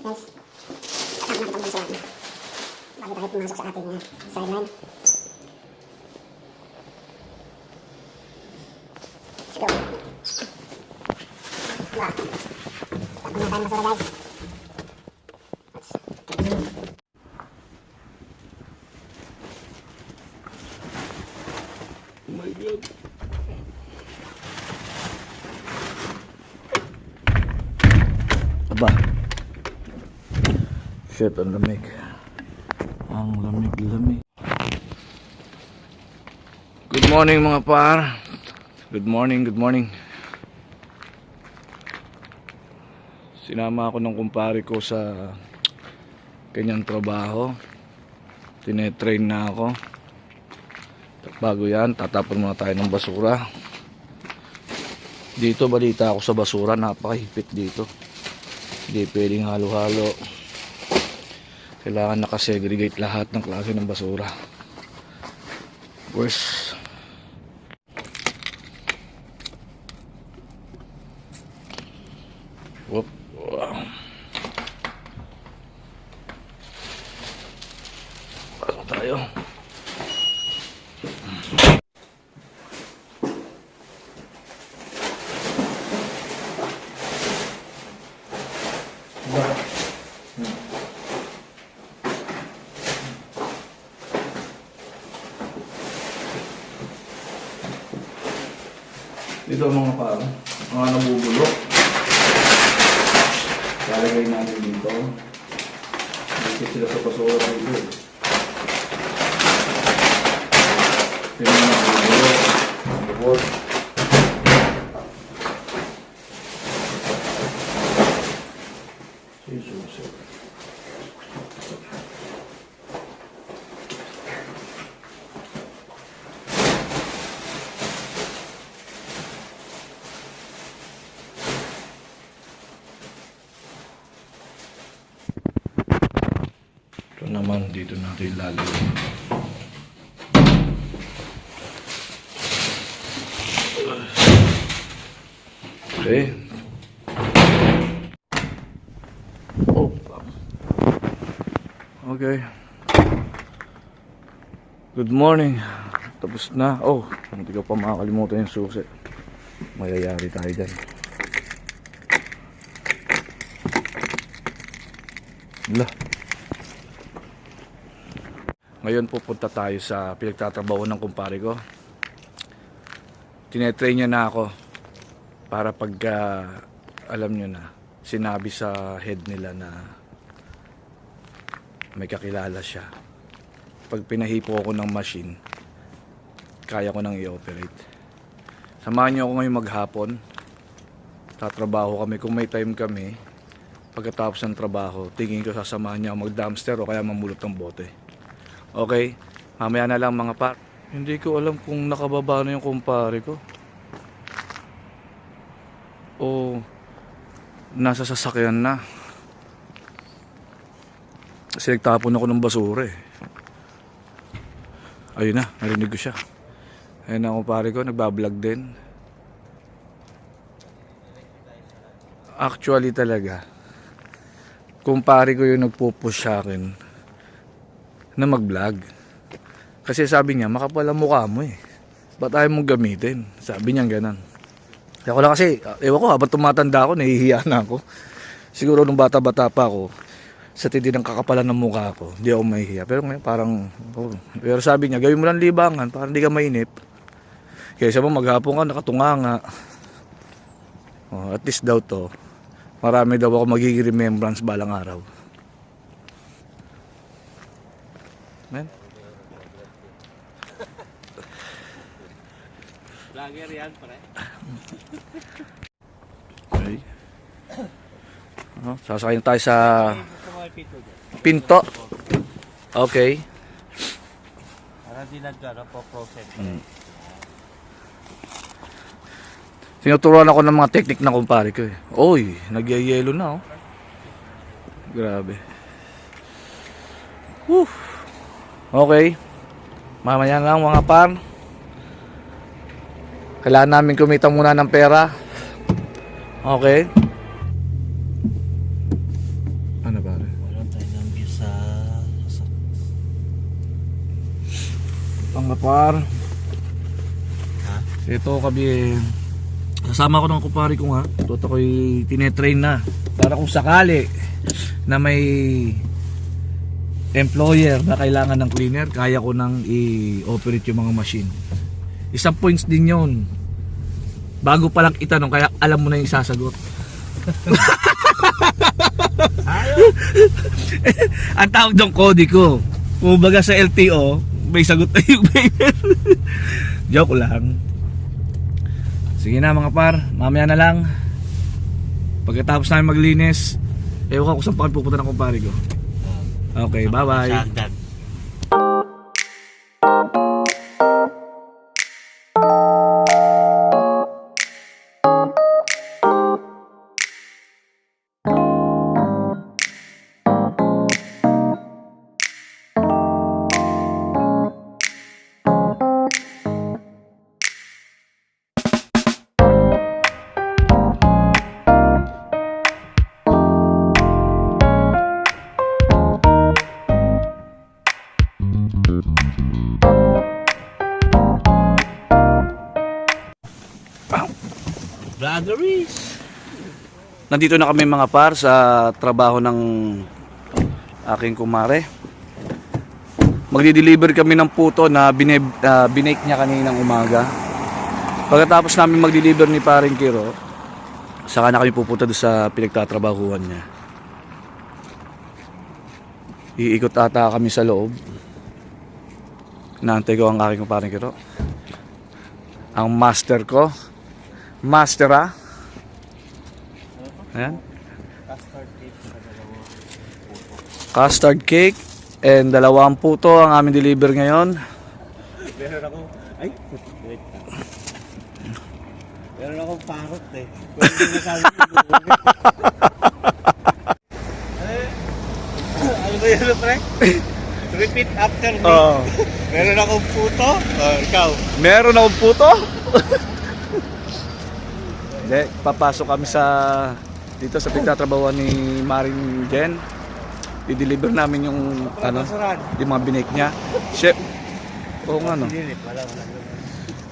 Guys, nakita mo sa bago tayo pumasok sa ating sideline. Let's go. Wow. Tapos na tayo basura guys. Oh my God. Aba. Shit, ang lamig. Ang lamig-lamig. Good morning mga par. Good morning, good morning. Sinama ako ng kumpare ko sa kanyang trabaho. Tinetrain na ako. Bago yan, tatapon muna tayo ng basura. Dito, balita ako sa basura, napakahipit dito. Hindi pwedeng halo-halo. Kailangan nakasegregate lahat ng klase ng basura. Worse. Whoop. Wow. Pasok tayo. Dito mga paro, mga nabubulok. Lalagay natin dito. Dito sila sa basura dito. Ito yung mga nabubulok. Nabubulok. Jesus. Ito naman dito natin lalagay. Okay. Oh. Okay. Good morning. Tapos na. Oh, hindi ko pa makakalimutan yung susi. Mayayari tayo dyan. Lah. Ngayon pupunta tayo sa pinagtatrabaho ng kumpare ko. Tinetrain niya na ako para pagka alam nyo na, sinabi sa head nila na may kakilala siya. Pag pinahipo ako ng machine, kaya ko nang i-operate. Samahan niyo ako ngayong maghapon. Tatrabaho kami kung may time kami. Pagkatapos ng trabaho, tingin ko sasamahan niya ako mag-dumpster o kaya mamulot ng bote. Okay, mamaya na lang mga par. Hindi ko alam kung nakababa na yung kumpare ko o nasa sasakyan na. Kasi nagtapon ako ng basura eh. Ayun na, narinig ko siya. Ayun na kumpare ko, nagbablog din. Actually talaga, kumpare ko yung nagpo-push sa akin na mag-vlog. Kasi sabi niya, makapal ang mukha mo eh. Ba't ayaw mong gamitin? Sabi niya ganun. Ako lang kasi, ewan ko, habang tumatanda ako, nahihiya na ako. Siguro nung bata-bata pa ako, sa tindi ng kakapalan ng mukha ko, hindi ako mahihiya. Pero ngayon parang, oh. Pero sabi niya, gawin mo lang libangan para hindi ka mainip. Kaysa mo maghapon ka, nakatunganga. Oh, at least daw to, marami daw ako magiging remembrance balang araw. Man. Vlogger yan, pare. Okay. Sasakay tayo sa pinto. Okay. Para di nagkara po process. Tinuturuan ako ng mga technique na kumpare ko eh. Oy, nagyayelo na oh. Grabe. Woo. Okay. Mamaya lang mga par. Kailangan namin kumita muna ng pera. Okay. Ano Mga par. Ha? Ito kami kasama ko ng kumpare ko nga. Ito ako'y tinetrain na. Para kung sakali na may employer na kailangan ng cleaner, kaya ko nang i-operate yung mga machine. Isang points din yon. Bago pa lang itanong, kaya alam mo na yung sasagot. Ang tawag doon kodi ko. Kumbaga sa LTO, may sagot na yung paper. Joke lang. Sige na mga par, mamaya na lang. Pagkatapos namin maglinis, ewan ko kung saan pa kami pupunta ng kumpare ko. Okay, bye-bye. Sagdan. Vloggeries. Nandito na kami mga par sa trabaho ng aking kumare. Magdi-deliver kami ng puto na binake niya kaninang umaga. Pagkatapos namin mag-deliver ni paring Kiro, saka na kami pupunta doon sa pinagtatrabahuan niya. Iikot ata kami sa loob. Naantay ko ang aking paring Kiro. Ang master ko. Master ah. Ayan. Custard cake sa dalawang puto. Custard cake and 2 puto ang aming deliver ngayon. Meron ako, ay, wait ka. Meron akong parot eh. Kung hindi nasabi ko. Ano ba yun, pre? Repeat after me. Meron akong puto. Ikaw. Meron akong puto? Hindi, papasok kami dito sa pagtatrabahuan ni Maring Jen. I-deliver namin yung yung mga binake niya. Chef. Oo nga no. Wala.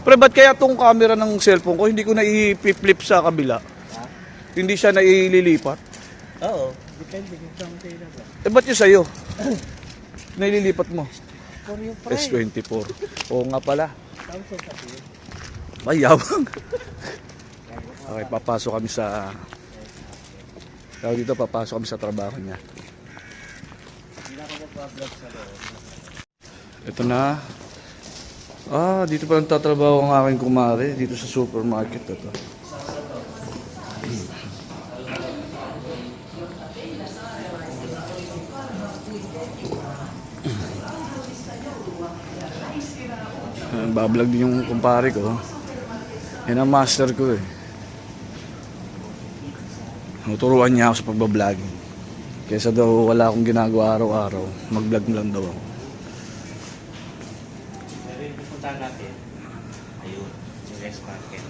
Pero ba't kaya tong camera ng cellphone ko hindi ko na i-flip sa kabila? Hindi siya na ililipat? Oo. Depende kung saan tayo na ba. Eh ba't yung sa'yo? Naililipat mo? For yung price. S24. Oo nga pala. Samsung kasi yun. Mayabang. Okay, papasok kami sa papasok kami sa trabaho niya. Hindi na ako mag-vlog sa loob. Ito na. Dito pa nagtatrabaho ang aking kumare dito sa supermarket ito. Bablog din yung kumpare ko. Yan ang master ko eh. Turuan niya ako sa pagbablog. Kaysa daw wala akong ginagawa araw-araw, mag-vlog lang daw ako. Pero yung pupuntahan natin, ayun, yung S-Market.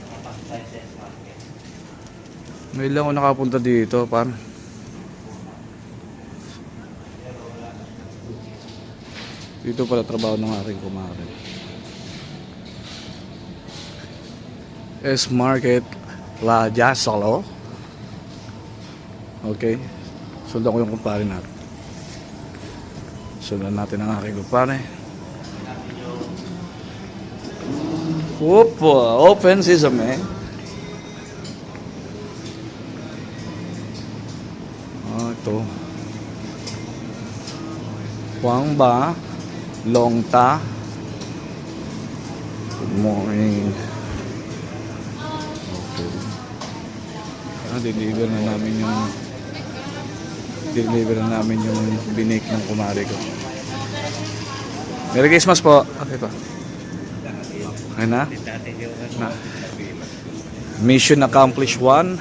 Kapag sa S-Market. Ngayon lang ako nakapunta dito, pan. Dito pala trabaho ng aking kumare. S-Market La Jasalo. Okay. Sundan ko yung kumpare natin. Sundan natin ang aking kumpare. Opo, open sesame. Ito. Huangba Longta. Good morning. Deliver na namin yung binake ng kumare ko. Merry Christmas po. Okay pa. Okay na? Mission accomplished 1.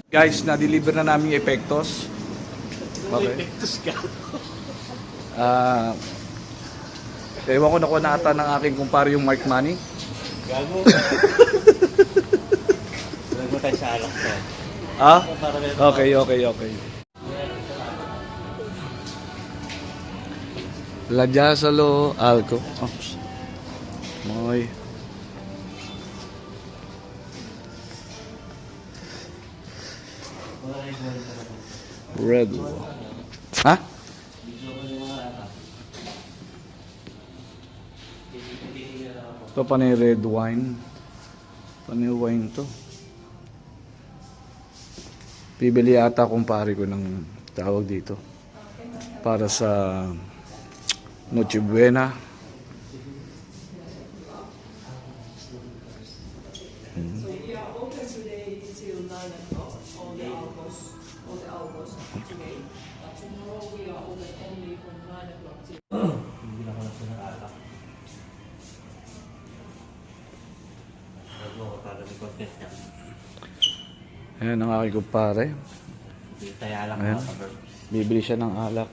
Guys, na-deliver na namin yung epektos. Okay. Ewan ko nakuha na ata ng aking kumpare yung Mark Money. Gago. Gago tayo sa alak to. Ah? Para meron Okay, okay, okay. Ladyasalo, alco. Oops. Moy. Red. Ha? Ito pa na red wine. Panay wine to. Bibili ata kumpare ko ng tawag dito. Para sa Noche Buena. So we are open today till 9 o'clock, all the hours today. But tomorrow we are open only from 9 o'clock till Hindi na ko na pinakala. Bago ko para may content niya. Ayan ang aking kumpare. Hindi tayo alam Ayan. mga kaber. Bibili siya ng alak.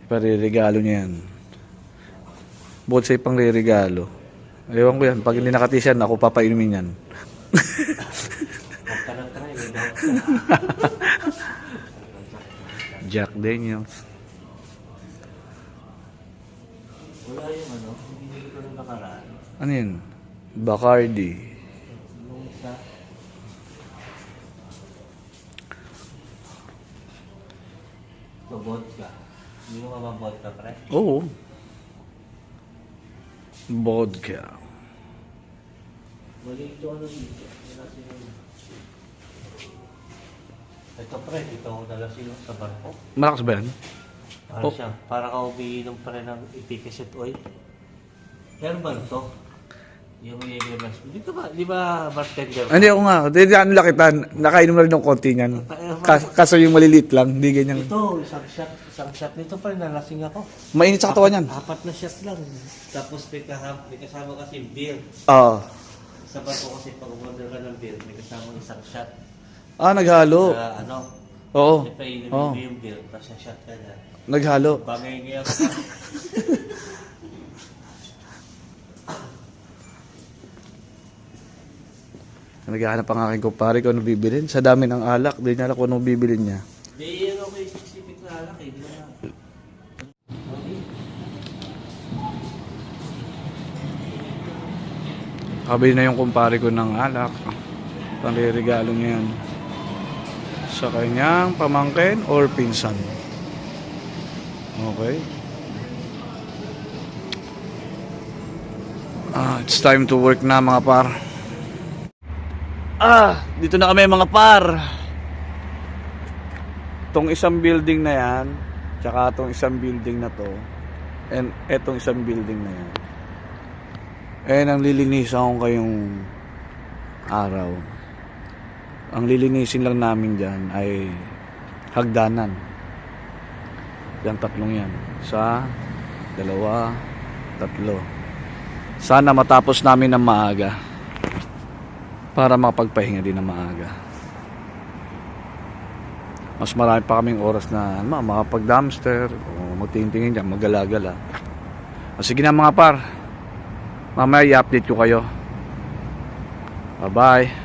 Pariregalo niya yan. Bukod sa ipang regalo. Ewan ko yan. Pag hindi nakatisan, ako papainumin yan. Huwag ka na try. May daw. Jack Daniels. Wala yung ano. Hindi ko rin nakaraan. Ano yun? Bacardi. Yung isa. Ito vodka. Hindi mo ka vodka, pre? Oo. Vodka. Mali ito ano dito. Wala sila. Ito pre, dito ako dala sila sa barko. Malakas ba yan? Para Oh. siya, para ka umiinom pa rin ng efficacy oil. Herbal to. Yung i-reverse. Di ba bartender? Hindi ako nga. Hindi ano lakitan. Nakainom na rin ng konti niyan. Kaso yung maliliit lang. Hindi ganyan. Ito, isang shot nito pa rin, nalasing ako. Mainit sa katawan yan. Apat na shot lang. Tapos may kasama kasi beer. Oo. Sa barko kasi pag umorder ka ng beer, may kasama isang shot. Naghalo. Ano? Oo. Kasi painumin Oo. mo yung beer, tapos sa shot ka na. Naghalo. Bagay ngayon. Naghahanap ang aking kumpare kung ano bibilin. Sa dami ng alak, di niya alam kung ano bibilin niya. Di ano ko yung specific na alak eh. Di ba na? Kabili na yung kumpare ko ng alak. Panririgalo niya yan. Sa kanyang pamangkin or pinsan. Okay. It's time to work na mga par. Dito na kami mga par. Itong isang building na yan, tsaka itong isang building na to, and etong isang building na yan. Ang lilinisan ko kayong araw. Ang lilinisin lang namin dyan ay hagdanan. Yung tatlong yan. Isa, dalawa, tatlo. Sana matapos namin ng maaga para makapagpahinga din ng maaga. Mas marami pa kaming oras na makapag-dumpster o magtingin-tingin dyan, maggala-gala. Sige na mga par, mamaya i-update ko kayo. Bye-bye.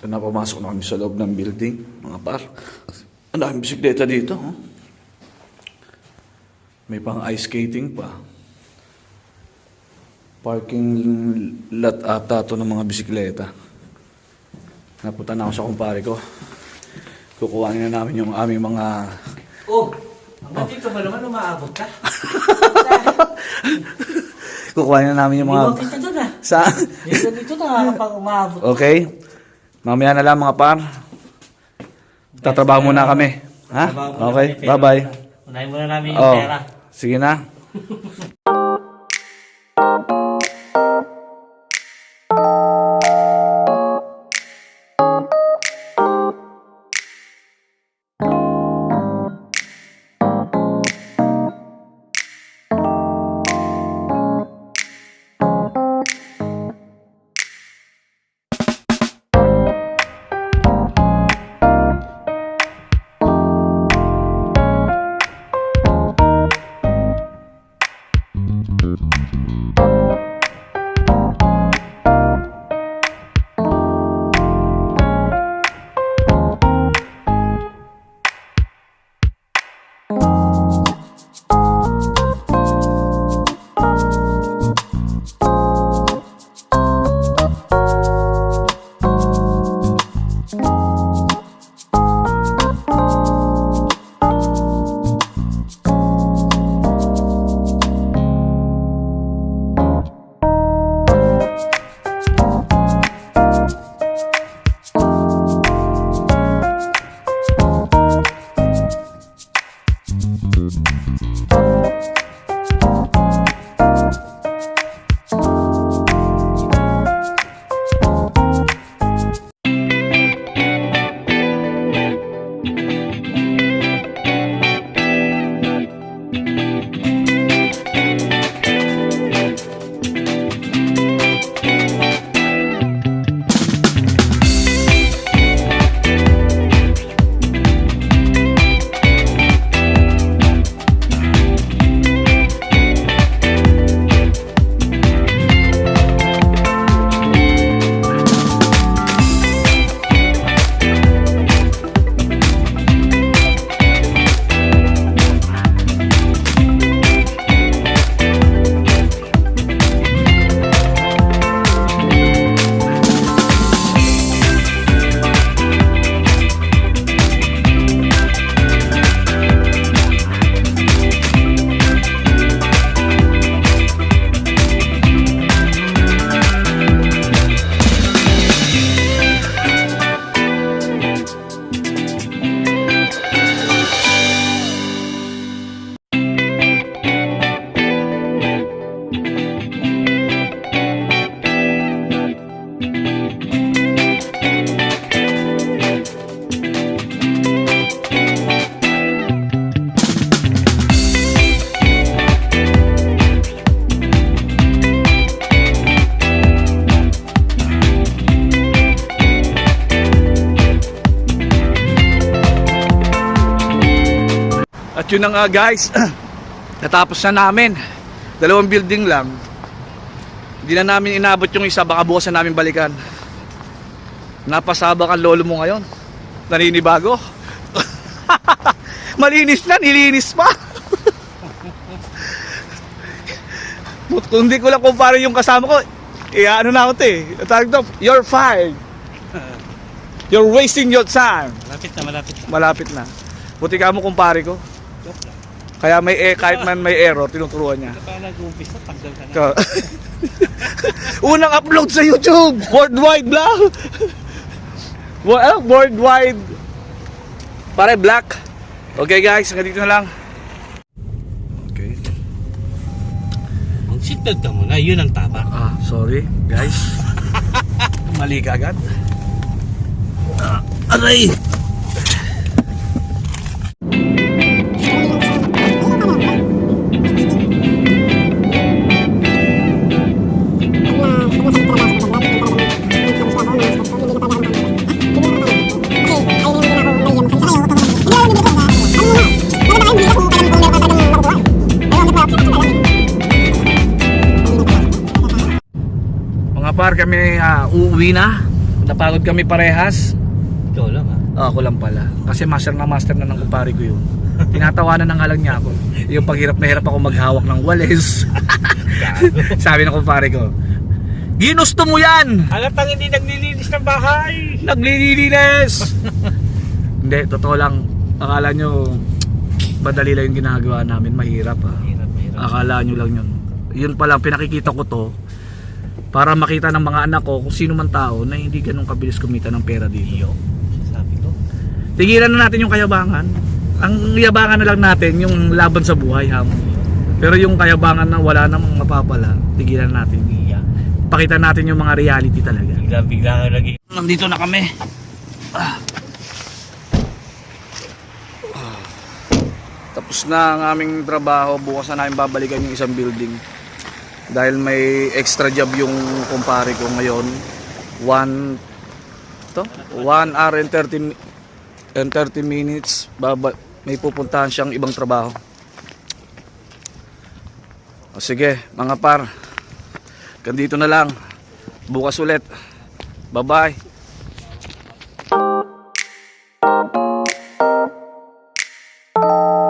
Na pumasok na kami sa loob ng building, mga par. Ang daming bisikleta dito. Oh. May pang ice skating pa. Parking lot ata to ng mga bisikleta. Napunta na ako sa kumpare ko. Kukuhanin na namin yung aming mga... Oh! Hanggang dito ba naman umaabot ka? Kukuhanin na namin yung mga... Iwag ka doon ah. Saan? Dito na kapag umaabot. Okay. Mamaya na lang mga par. Tatrabaho muna kami. Ha? Okay. Bye-bye. Unahin muna namin yung pera. Sige na. At yun na nga guys, natapos na namin. 2 building lang. Hindi na namin inabot yung isa, baka bukas na namin balikan. Napasabak ang lolo mo ngayon. Naninibago. Malinis na, nilinis pa. Kung hindi ko lang kumpara yung kasama ko, ano na ako tawag to, you're fired. You're wasting your time. Malapit na. Buti ka mo kumpare ko. Kaya kahit man may error, tinuturuan niya. Nag-umpisa, tanggal ka na. Unang upload sa YouTube, worldwide vlog. Worldwide. Pare black. Okay guys, hanggang dito na lang. Okay. Ang seatbelt ka muna, yun ang tama. Sorry guys. Mali ka agad. Aray! Mga par, kami uuwi na. Napagod kami parehas. Ikaw lang Ako lang pala. Kasi master na ng kumpare ko yun. Tinatawanan na nga lang niya ako. Yung paghirap na hirap ako maghawak ng walis. Sabi ng kumpare ko, ginusto mo yan! Halatang hindi naglilinis ng bahay! Naglilinis! Hindi, totoo lang. Akala nyo, madali lang yung ginagawa namin. Mahirap Mahirap. Akala nyo lang yun. Yun pala, pinakikita ko to para makita ng mga anak ko kung sino man tao na hindi ganun kabilis kumita ng pera dito. Sabi ko. Tigilan na natin yung kayabangan. Ang yabangan na lang natin yung laban sa buhay, pero yung kayabangan na wala namang mapapala, tigilan natin. Pakita natin yung mga reality talaga. Bigla ka lagi. Nandito na kami. Tapos na ang aming trabaho. Bukas na namin babalikan yung isang building. Dahil may extra job yung kumpare ko ngayon. 1 hour and 30 minutes. May pupuntahan siyang ibang trabaho. O sige, mga par. Ganito na lang. Bukas ulit. Bye-bye.